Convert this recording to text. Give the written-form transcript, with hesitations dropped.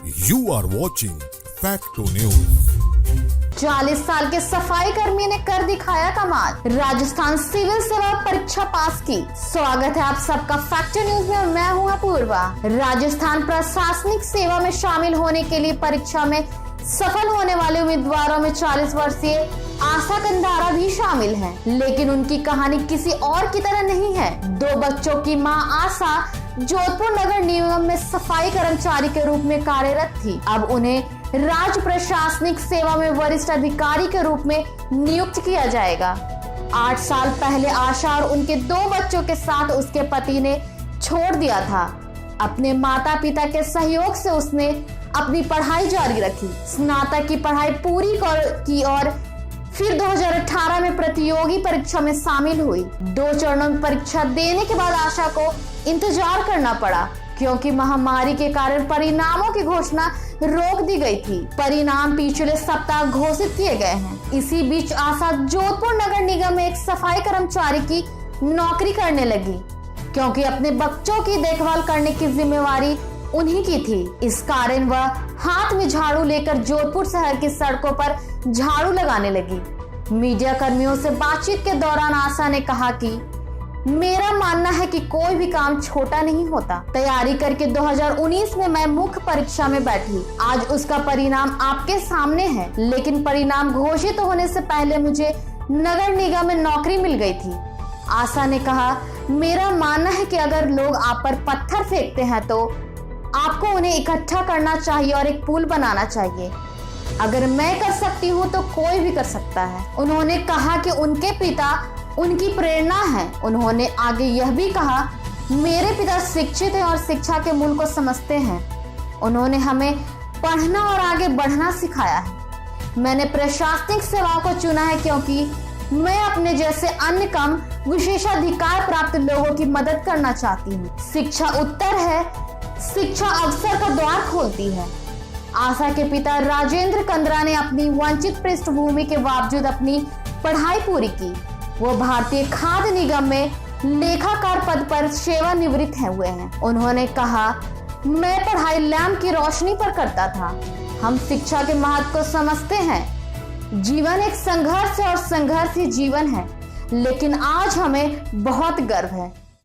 You are watching Facto News. 40 साल के सफाई कर्मी ने कर दिखाया कमाल। राजस्थान सिविल सेवा परीक्षा पास की। स्वागत है आप सबका फैक्टो न्यूज में। मैं हूं अपूर्वा। राजस्थान प्रशासनिक सेवा में शामिल होने के लिए परीक्षा में सफल होने वाले उम्मीदवारों में 40 वर्षीय आशा कंधारा भी शामिल है, लेकिन उनकी कहानी किसी और की तरह नहीं है। 2 बच्चों की मां आशा जोधपुर नगर निगम में सफाई कर्मचारी के रूप में कार्यरत थी। अब उन्हें राज्य प्रशासनिक सेवा में वरिष्ठ अधिकारी के रूप में नियुक्त किया जाएगा। 8 साल पहले आशा और उनके 2 बच्चों के साथ उसके पति ने छोड़ दिया था। अपने माता पिता के सहयोग से उसने अपनी पढ़ाई जारी रखी, स्नातक की पढ़ाई पूरी की और फिर 2018 में प्रतियोगी परीक्षा में शामिल हुई। 2 चरणों में परीक्षा देने के बाद आशा को इंतजार करना पड़ा, क्योंकि महामारी के कारण परिणामों की घोषणा रोक दी गई थी। परिणाम पिछले सप्ताह घोषित किए गए हैं। इसी बीच आशा जोधपुर नगर निगम में एक सफाई कर्मचारी की नौकरी करने लगी, क्योंकि अपने बच्चों की देखभाल करने की जिम्मेवारी उन्हीं की थी। इस कारण वह हाथ में झाड़ू लेकर जोधपुर शहर की सड़कों पर झाड़ू लगाने लगी। मीडिया कर्मियों से बातचीत के दौरान आशा ने कहा कि मेरा मानना है कि कोई भी काम छोटा नहीं होता। तैयारी करके 2019 में मैं मुख्य परीक्षा में बैठी। आज उसका परिणाम आपके सामने है, लेकिन परिणाम घोषित होने से पहले मुझे नगर निगम में नौकरी मिल गई थी। आशा ने कहा, मेरा मानना है कि अगर लोग आप पर पत्थर फेंकते हैं तो आपको उन्हें इकट्ठा करना चाहिए और एक पुल बनाना चाहिए। अगर मैं कर सकती हूँ तो कोई भी कर सकता है। उन्होंने कहा कि उनके पिता उनकी प्रेरणा है। उन्होंने आगे यह भी कहा, मेरे पिता शिक्षित हैं और शिक्षा के मूल को समझते हैं। उन्होंने हमें पढ़ना और आगे बढ़ना सिखाया है। मैंने प्रशासनिक सेवाओं को चुना है क्योंकि मैं अपने जैसे अन्य कम विशेषाधिकार प्राप्त लोगों की मदद करना चाहती हूँ। शिक्षा उत्तर है, शिक्षा अवसर का द्वार खोलती है। आशा के पिता राजेंद्र कंदरा ने अपनी वंचित पृष्ठभूमि के बावजूद अपनी पढ़ाई पूरी की। वो भारतीय खाद्य निगम में लेखाकार पद पर सेवानिवृत्त हुए हैं। उन्होंने कहा, मैं पढ़ाई लैंप की रोशनी पर करता था। हम शिक्षा के महत्व को समझते हैं। जीवन एक संघर्ष है और संघर्ष ही जीवन है, लेकिन आज हमें बहुत गर्व है